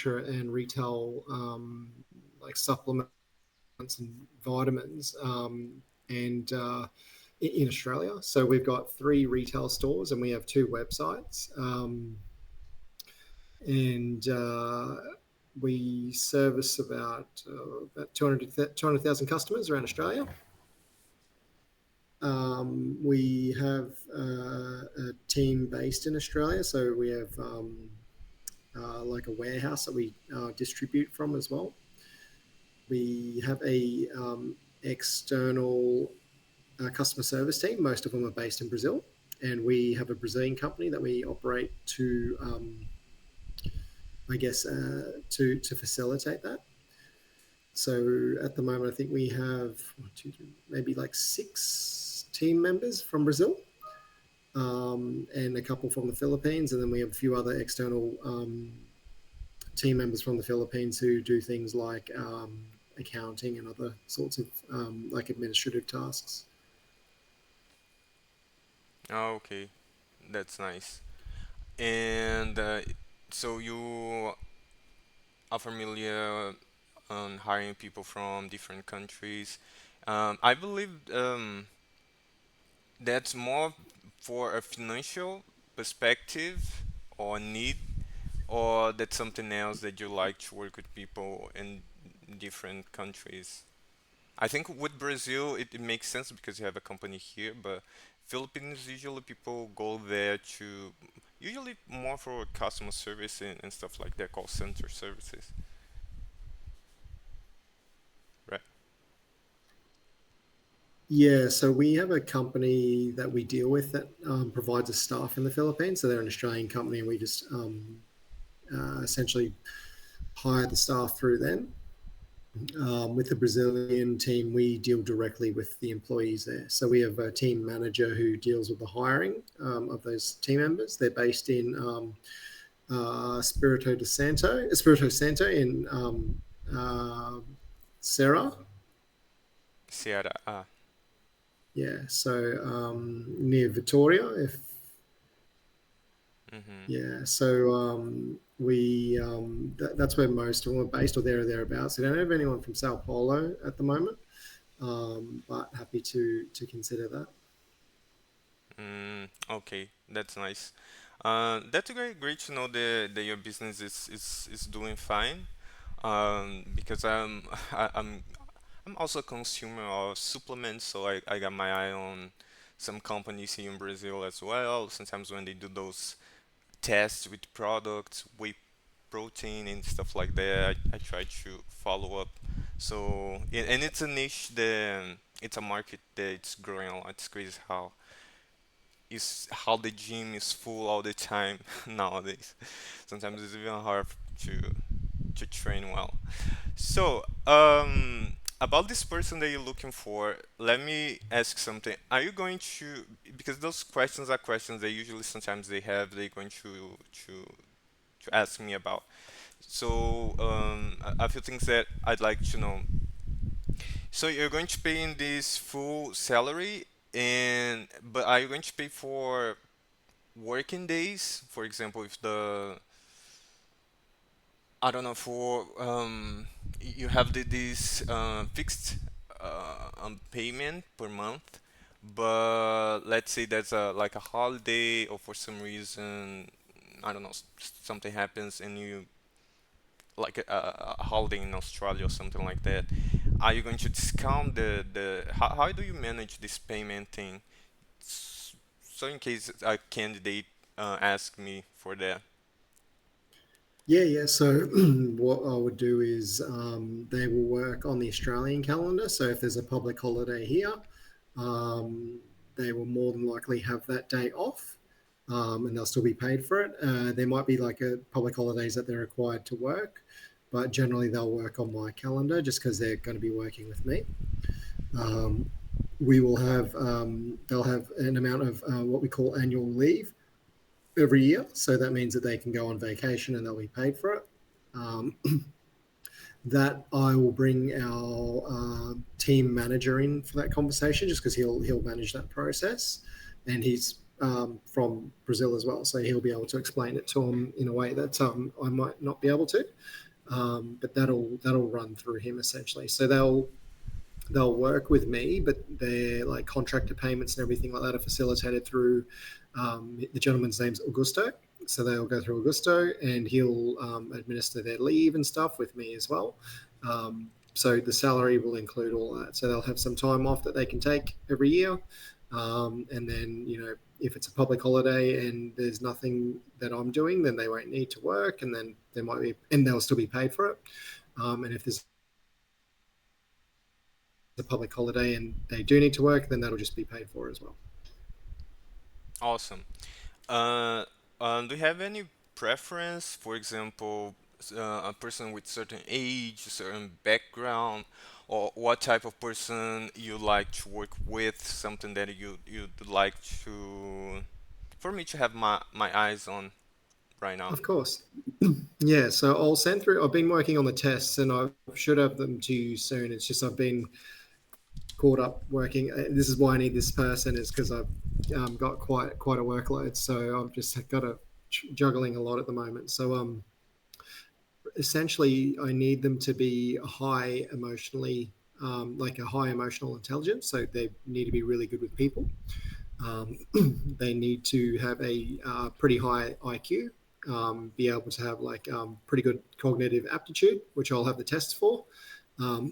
manufacture and retail like supplements and vitamins and in Australia. So we've got 3 retail stores and we have 2 websites. And we service about 200,000 customers around Australia. We have a team based in Australia, so we have like a warehouse that we distribute from as well. We have a external customer service team. Most of them are based in Brazil, and we have a Brazilian company that we operate to, I guess, to facilitate that. So at the moment, I think we have maybe like 6 team members from Brazil, and a couple from the Philippines, and then we have a few other external team members from the Philippines who do things like accounting and other sorts of like administrative tasks. Oh, okay, that's nice. And so you are familiar on hiring people from different countries. I believe that's more for a financial perspective or need, or that's something else that you like to work with people in different countries. I think with Brazil, it makes sense because you have a company here, but Philippines, usually people go there to, usually more for customer service and stuff like that, call center services, right? Yeah, so we have a company that we deal with that provides us staff in the Philippines. So they're an Australian company, and we just essentially hire the staff through them. With the Brazilian team, we deal directly with the employees there. So we have a team manager who deals with the hiring of those team members. They're based in Espirito Santo in uh, Serra. Ceará. Yeah, so near Victoria. If Mm-hmm. Yeah, so that's where most of them are based, or there or thereabouts. We don't have anyone from Sao Paulo at the moment, but happy to consider that. Okay, that's nice. That's great to know that your business is doing fine. Because I'm also a consumer of supplements, so I got my eye on some companies here in Brazil as well. Sometimes when they do those tests with products, whey protein and stuff like that, I try to follow up. So and it's a niche that it's a market that's growing a lot. It's crazy how the gym is full all the time nowadays. Sometimes it's even hard to train well. So, about this person that you're looking for, let me ask something. Are you going to, because those questions are questions that usually sometimes they're going to ask me about. So, a few things that I'd like to know. So you're going to pay in this full salary, and but are you going to pay for working days? For example, if the I don't know for you have this fixed payment per month, but let's say there's a like a holiday or for some reason I don't know something happens and you like a holiday in Australia or something like that. Are you going to discount the how do you manage this payment thing? So in case a candidate ask me for that. Yeah, yeah. So what I would do is they will work on the Australian calendar. So if there's a public holiday here, um, they will more than likely have that day off, and they'll still be paid for it. There might be like a public holidays that they're required to work, but generally they'll work on my calendar just because they're going to be working with me. Um, we will have they'll have an amount of what we call annual leave every year. So that means that they can go on vacation and they'll be paid for it. Um, that I will bring our team manager in for that conversation, just because he'll manage that process, and he's from Brazil as well. So he'll be able to explain it to them in a way that I might not be able to. But that'll run through him essentially. So they'll work with me, but their like contractor payments and everything like that are facilitated through the gentleman's name's Augusto. So they'll go through Augusto, and he'll administer their leave and stuff with me as well. So the salary will include all that. So they'll have some time off that they can take every year, and then if it's a public holiday and there's nothing that I'm doing, then they won't need to work, and then there might be, and they'll still be paid for it. And if there's a public holiday and they do need to work, then that'll just be paid for as well. Awesome. Uh, do you have any preference? For example, a person with certain age, certain background, or what type of person you like to work with? Something that you'd like to, for me to have my eyes on right now. Of course. Yeah, so I'll send through. I've been working on the tests, and I should have them to you soon. It's just I've been caught up working. This is why I need this person, is because I've got quite a workload. So I've just got a juggling a lot at the moment. So essentially, I need them to be high emotionally, like a high emotional intelligence. So they need to be really good with people. Um, they need to have a pretty high IQ, be able to have like pretty good cognitive aptitude, which I'll have the tests for. Um,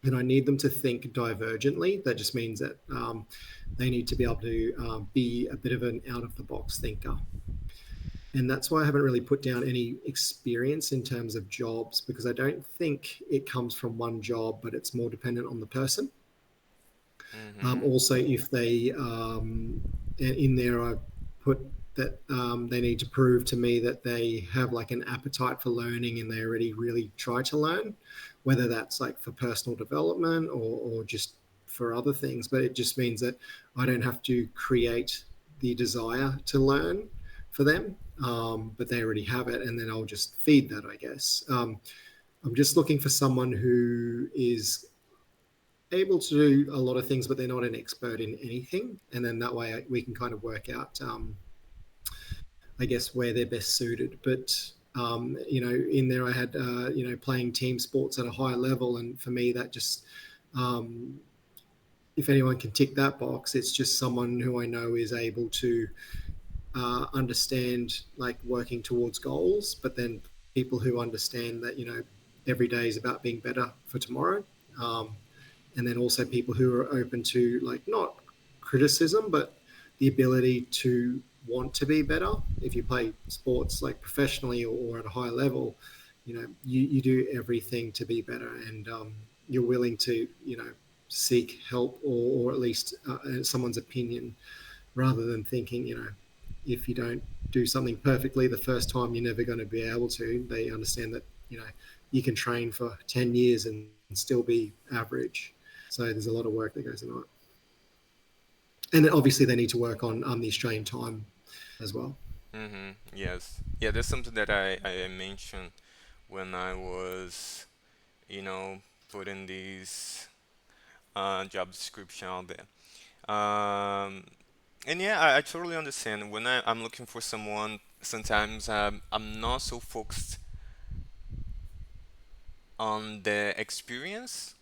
and I need them to think divergently. That just means that they need to be able to be a bit of an out of the box thinker. And that's why I haven't really put down any experience in terms of jobs, because I don't think it comes from one job, but it's more dependent on the person. Mm-hmm. Also, if they in there, I put that they need to prove to me that they have like an appetite for learning and they already really try to learn, whether that's like for personal development or just for other things. But it just means that I don't have to create the desire to learn for them, but they already have it, and then I'll just feed that, I guess. I'm just looking for someone who is able to do a lot of things, but they're not an expert in anything. And then that way we can kind of work out, I guess, where they're best suited. But in there I had, playing team sports at a high level, and for me that just, um, if anyone can tick that box, it's just someone who I know is able to understand like working towards goals, but then people who understand that every day is about being better for tomorrow. Um, and then also people who are open to like not criticism, but the ability to want to be better. If you play sports like professionally or at a high level, you do everything to be better, and you're willing to seek help, or at least someone's opinion, rather than thinking if you don't do something perfectly the first time, you're never going to be able to. They understand that you can train for 10 years and still be average. So there's a lot of work that goes into it. And obviously, they need to work on the Australian time as well. Mm-hmm. Yes. Yeah, that's something that I mentioned when I was, you know, putting these job description out there. And yeah, I totally understand. When I'm looking for someone, sometimes I'm not so focused on the experience,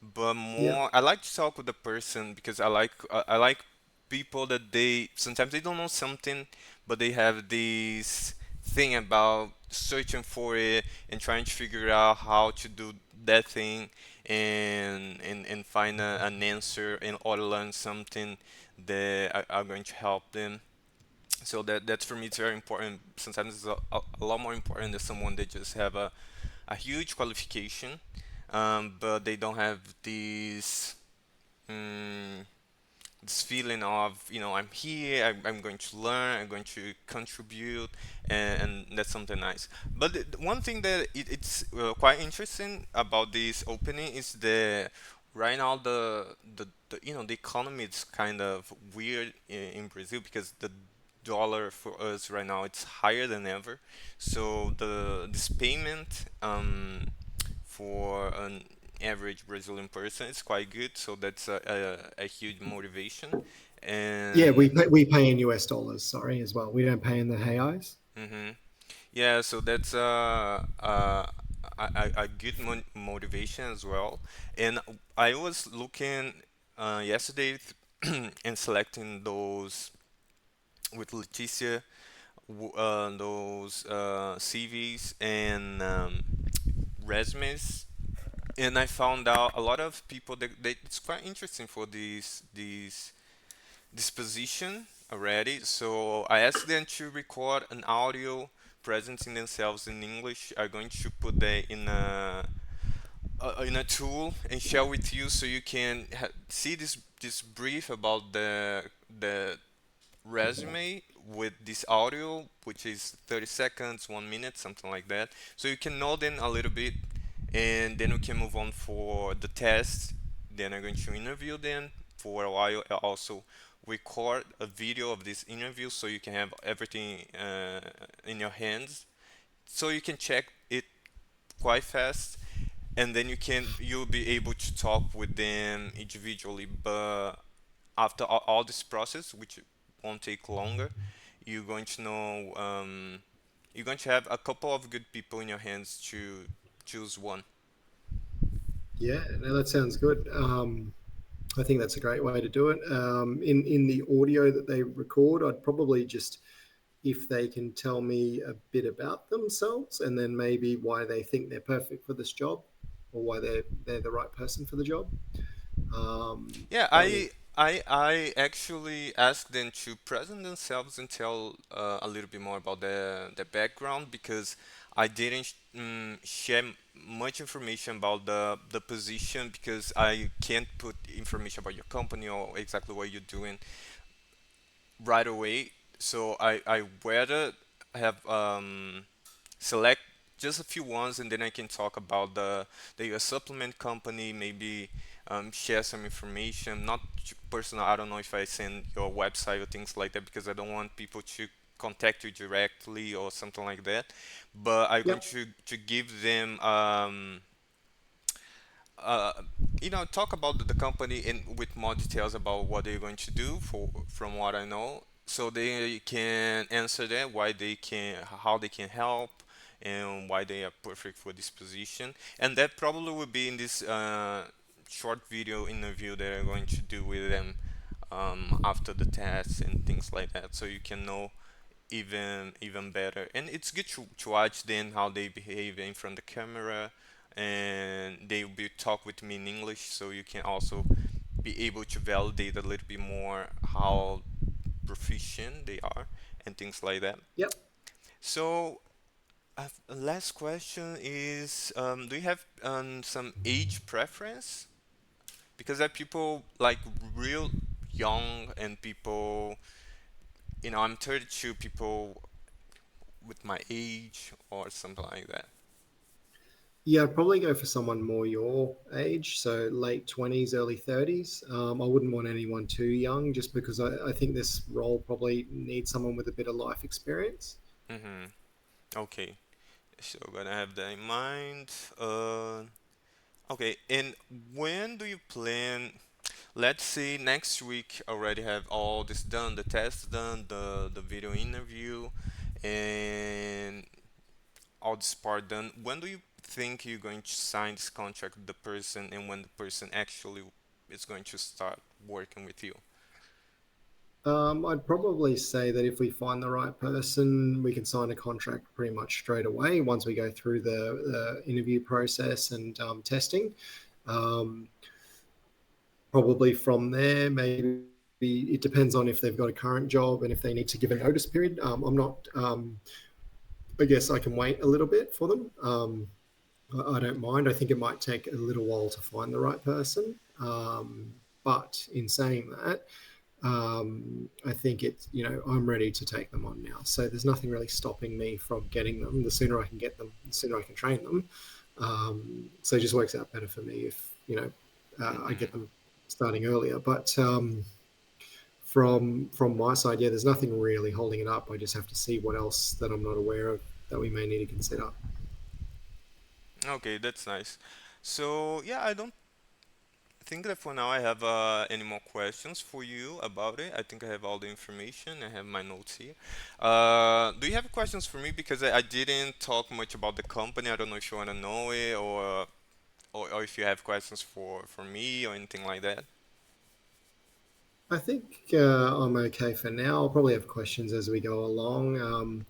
but Yeah, more I like to talk with the person because I like people that they sometimes they don't know something, but they have this thing about searching for it and trying to figure out how to do that thing and find an answer and or learn something that are going to help them. So that's for me it's very important. Sometimes it's a lot more important than someone that just have a huge qualification, but they don't have these mm, this feeling of I'm here, I'm going to learn, I'm going to contribute, and that's something nice. But the one thing that it's quite interesting about this opening is the right now the economy is kind of weird in Brazil because the dollar for us right now it's higher than ever. So this payment for an average Brazilian person is quite good. So that's a huge motivation. Yeah, And we pay in US dollars. Sorry, as well. We don't pay in the Hayais. hmm yeah, so that's a good motivation as well. And I was looking yesterday and selecting those with Leticia, those CVs and resumes, and I found out a lot of people that it's quite interesting for this position already. So I asked them to record an audio presenting themselves in English. I'm going to put that in a tool and share with you so you can see this brief about the resume with this audio, which is 30 seconds, 1 minute, something like that. So you can know them a little bit, and then we can move on for the test. Then I'm going to interview them for a while. I also record a video of this interview so you can have everything in your hands, so you can check it quite fast, and then you'll be able to talk with them individually. But after all this process, which won't take longer, you're going to know you're going to have a couple of good people in your hands to choose one. Yeah, no, that sounds good. I think that's a great way to do it. In the audio that they record, I'd probably just, if they can tell me a bit about themselves and then maybe why they think they're perfect for this job or why they're the right person for the job. Yeah, That would. I actually asked them to present themselves and tell a little bit more about the background, because I didn't share much information about the position, because I can't put information about your company or exactly what you're doing right away. So I rather have select just a few ones, and then I can talk about the US supplement company, maybe share some information, not personal. I don't know if I send your website or things like that, because I don't want people to contact you directly or something like that. But I'm going Yep. to give them uh, talk about the company and with more details about what they're going to do, for from what I know, so they can answer that, why they can, how they can help, and why they are perfect for this position. And that probably will be in this short video interview that I'm going to do with them after the tests and things like that, so you can know even better. And it's good to watch then how they behave in front of the camera, and they will be talk with me in English, so you can also be able to validate a little bit more how proficient they are and things like that. Yep. So last question is, do you have some age preference? Because there are people like real young and people, I'm 32, people with my age or something like that. Yeah, I'd probably go for someone more your age, so late 20s, early 30s. I wouldn't want anyone too young just because I think this role probably needs someone with a bit of life experience. Mm-hmm. Okay, so gonna have that in mind. Uh, okay, and when do you plan? Let's say next week already have all this done, the test done, the video interview, and all this part done. When do you think you're going to sign this contract with the person, and when the person actually is going to start working with you? I'd probably say that if we find the right person, we can sign a contract pretty much straight away once we go through the interview process and testing. Um, Probably from there, maybe it depends on if they've got a current job and if they need to give a notice period. I'm not. I guess I can wait a little bit for them. I don't mind. I think it might take a little while to find the right person. But in saying that, I think it's, I'm ready to take them on now. So there's nothing really stopping me from getting them. The sooner I can get them, the sooner I can train them. So it just works out better for me if, I Mm-hmm. get them starting earlier. But from my side, yeah, there's nothing really holding it up. I just have to see what else that I'm not aware of that we may need to consider. Okay, that's nice. So yeah, I don't. I think that for now I have any more questions for you about it. I think I have all the information. I have my notes here. Do you have questions for me? Because I didn't talk much about the company. I don't know if you want to know it or if you have questions for me or anything like that. I think I'm okay for now. I'll probably have questions as we go along,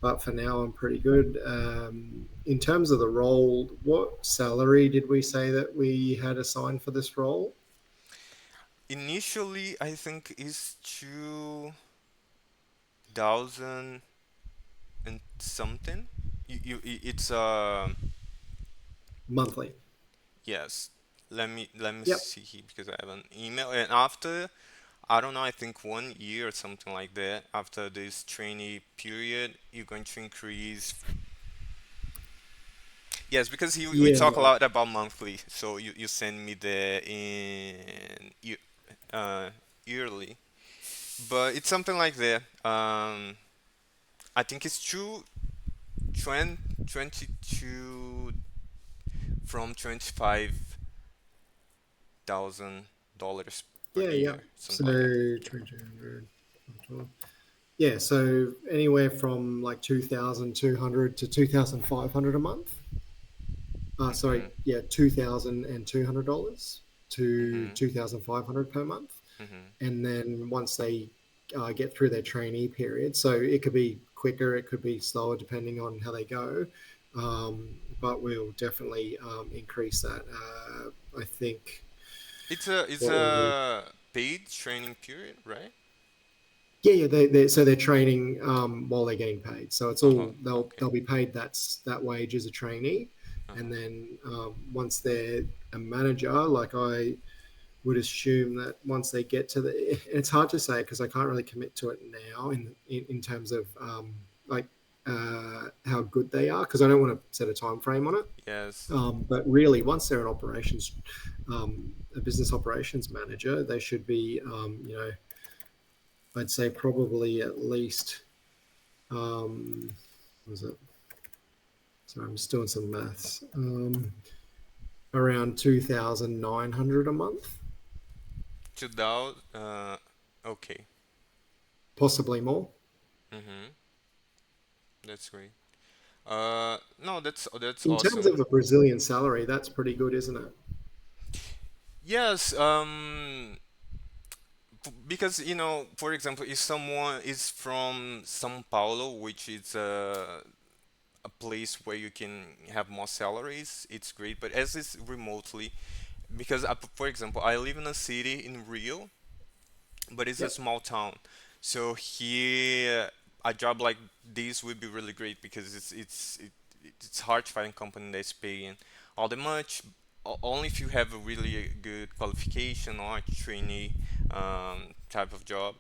but for now I'm pretty good. In terms of the role, what salary did we say that we had assigned for this role? Initially, I think it's 2,000 and something. It's Monthly. yes. Let me Yep. see here because I have an email and after I don't know, I think 1 year or something like that. After this trainee period, you're going to increase. Yes, because we Yeah. talk a Right. lot about monthly, so you send me the in uh, yearly, but it's something like that. I think it's 22 from $25,000 per Yeah. Yeah. year, So something like that. 2,200. Yeah. So anywhere from like 2,200 to 2,500 a month. Sorry, Mhm. yeah, $2,200 to Mhm. 2,500 per month, Mhm. and then once they get through their trainee period, so it could be quicker, it could be slower depending on how they go, but we'll definitely increase that. I think It's what was it? a paid training period, right? Yeah, yeah. So they're training while they're getting paid. So it's Uh-huh. all they'll Okay. be paid that wage as a trainee, and Uh-huh. then once they're a manager, like I would assume that once they get to the, it's hard to say because I can't really commit to it now in terms of like how good they are because I don't want to set a time frame on it. Yes. But really, once they're an operations, a business operations manager, they should be, I'd say probably at least, what was it? Sorry, I'm just doing some maths. Around 2,900 a month, 2000 okay. possibly more. Mm-hmm. That's great. No, that's In terms awesome. of a Brazilian salary, that's pretty good, isn't it? Yes, because for example, if someone is from São Paulo, which is a place where you can have more salaries, it's great. But as it's remotely, because for example, I live in a city in Rio, but it's a Yep. small town. So here, a job like this would be really great because it's hard to find a company that's paying all the much. Only if you have a really good qualification or trainee type of job.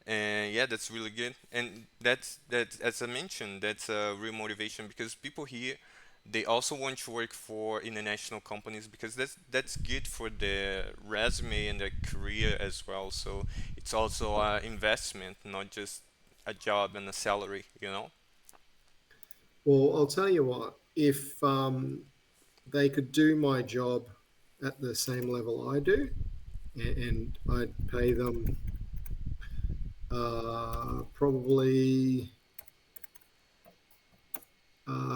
And yeah, that's really good. And that's as I mentioned, that's a real motivation because people here they also want to work for international companies because that's good for their resume and their career as well. So it's also an investment, not just a job and a salary, you know? Well, I'll tell you what, if they could do my job at the same level I do, and I'd pay them probably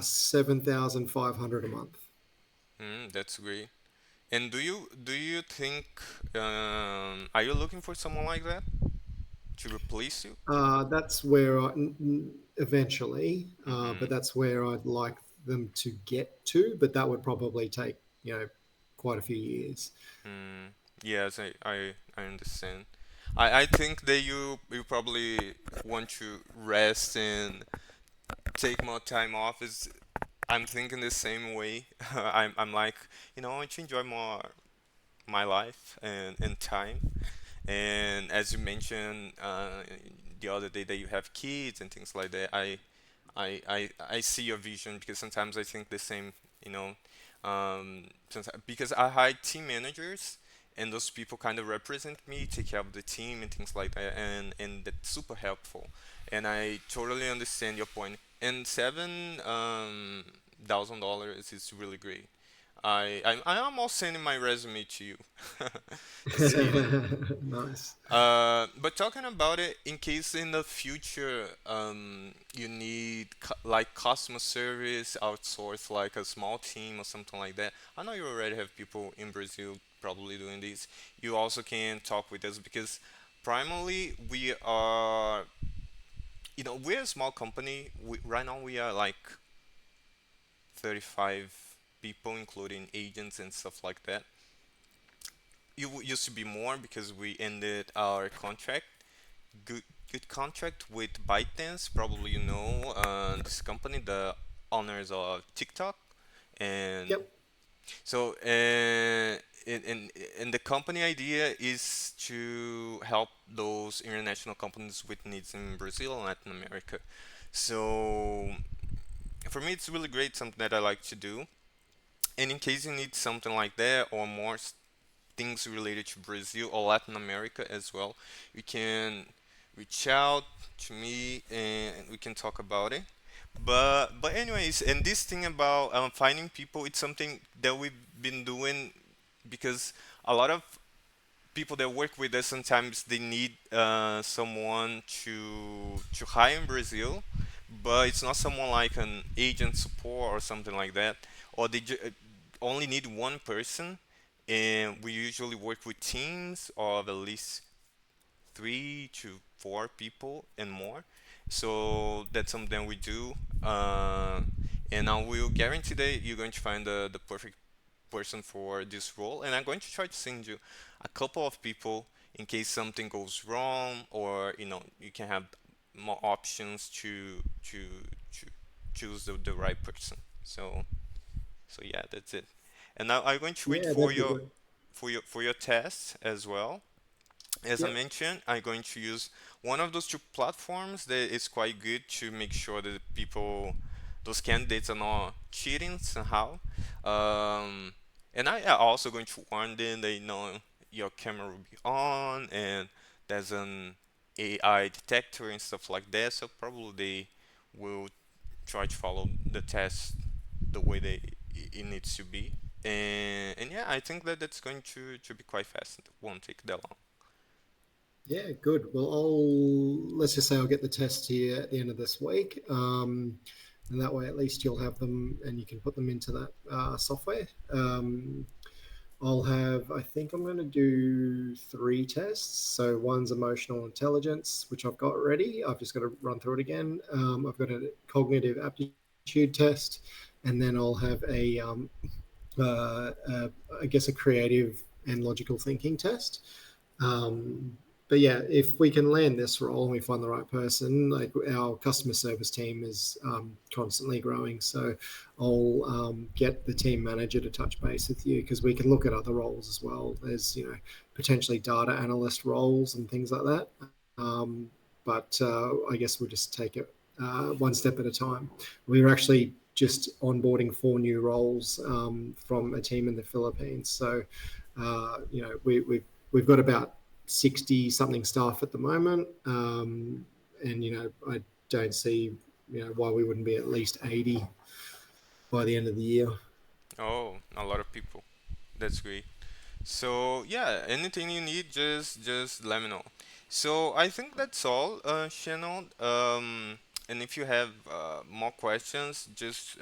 7,500 a month. That's great. And do you think are you looking for someone like that to replace you? That's where eventually, Mm-hmm. but that's where I'd like them to get to. But that would probably take, quite a few years. Mm, yes, I understand. I think that you probably want to rest and take more time off. Is I'm thinking the same way. I'm like, I want to enjoy more my life and time. And as you mentioned the other day that you have kids and things like that, I see your vision because sometimes I think the same, you know, because I hire team managers and those people kind of represent me, take care of the team and things like that, and that's super helpful. And I totally understand your point. And $7,000 is really great. I am all sending my resume to you. Just kidding. Nice. But talking about it, in case in the future, you need like customer service, outsource like a small team or something like that. I know you already have people in Brazil probably doing this. You also can talk with us because primarily we are, we're a small company. Right now we are like 35 people, including agents and stuff like that. Used to be more because we ended our contract. Good, good contract with ByteDance. Probably this company, the owners of TikTok, and Yep. so and the company idea is to help those international companies with needs in Brazil and Latin America. So for me, it's really great, something that I like to do. And in case you need something like that or more things related to Brazil or Latin America as well, you can reach out to me and we can talk about it. But anyways, and this thing about finding people, it's something that we've been doing because a lot of people that work with us sometimes they need someone to hire in Brazil, but it's not someone like an agent support or something like that, or only need one person, and we usually work with teams of at least 3 to 4 people and more. So that's something we do, and I will guarantee that you're going to find the perfect person for this role, and I'm going to try to send you a couple of people in case something goes wrong, or you can have more options to choose the right person. So yeah, that's it. And now I'm going to wait Yeah, for that'd be your great. test as well. As I Yep. mentioned, I'm going to use one of those two platforms that is quite good to make sure that those candidates are not cheating somehow. And I am also going to warn them that your camera will be on and there's an AI detector and stuff like that. So probably they will try to follow the test the way it needs to be. And yeah, I think that that's going to be quite fast. It won't take that long. Yeah, good. Well, let's just say I'll get the test here at the end of this week, and that way at least you'll have them and you can put them into that software. I think I'm going to do three tests. So one's emotional intelligence, which I've got ready. I've just got to run through it again. I've got a cognitive aptitude test, and then I'll have uh, uh, I guess, a creative and logical thinking test. Um, but yeah, if we can land this role and we find the right person, like our customer service team is constantly growing. So I'll get the team manager to touch base with you because we can look at other roles as well. There's potentially data analyst roles and things like that. But I guess we'll just take it one step at a time. We were actually just onboarding four new roles from a team in the Philippines. So, we've got about 60 something staff at the moment. And, I don't see, why we wouldn't be at least 80 by the end of the year. Oh, a lot of people. That's great. So yeah, anything you need, just let me know. So I think that's all, Shannon. And if you have more questions, just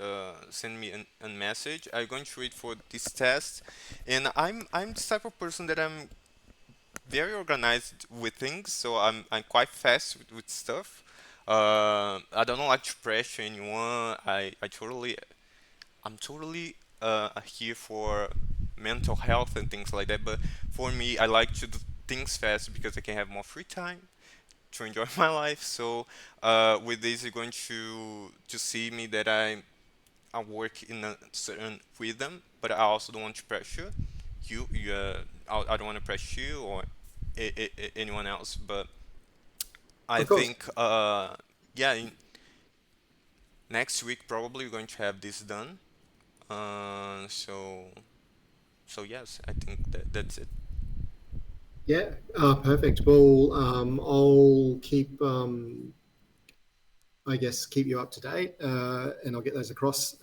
send me a message. I'm going to wait for this test, and I'm the type of person that I'm very organized with things, so I'm quite fast with stuff. I don't like to pressure anyone. I'm totally here for mental health and things like that. But for me, I like to do things fast because I can have more free time to enjoy my life. So with this, you're going to see me that I work in a certain rhythm, but I also don't want to pressure you. I don't want to pressure you or anyone else. But I Of course. think yeah, next week probably we're going to have this done. So yes, I think that's it. Yeah, perfect. Well, I'll keep, I guess, keep you up to date, and I'll get those across.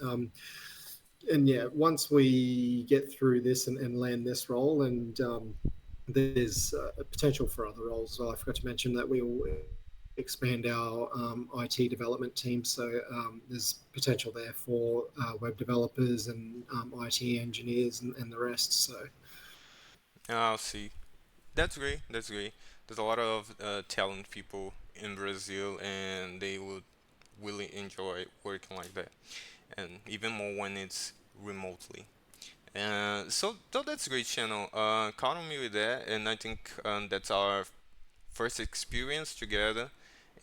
and yeah, once we get through this and land this role, and there's a potential for other roles as well. I forgot to mention that we will expand our IT development team, so there's potential there for web developers and IT engineers and the rest. So I'll see. That's great. That's great. There's a lot of talented people in Brazil, and they would really enjoy working like that, and even more when it's remotely. So that's great, channel. Count on me with that, and I think that's our first experience together.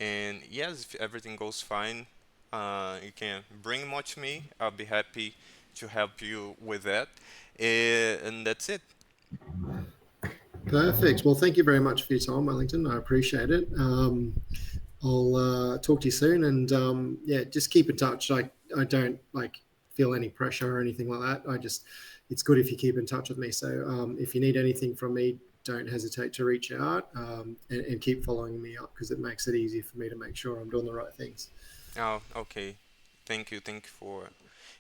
And yes, if everything goes fine, you can bring more to me. I'll be happy to help you with that. And that's it. perfect. Well, thank you very much for your time, Wellington. I appreciate it. I'll talk to you soon, and yeah, just keep in touch. I don't like feel any pressure or anything like that. I just it's good if you keep in touch with me. So if you need anything from me, don't hesitate to reach out and keep following me up because it makes it easier for me to make sure I'm doing the right things. Oh, okay. Thank you. Thank you for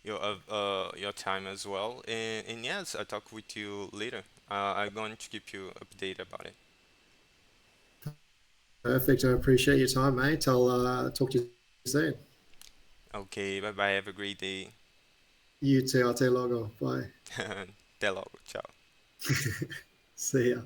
your time as well. And yes, I'll talk with you later. I'm going to keep you updated about it. Perfect. I appreciate your time, mate. I'll talk to you soon. Okay, bye bye. Have a great day. You too. I'll tell you logo. Bye. Até logo. Tchau. See ya.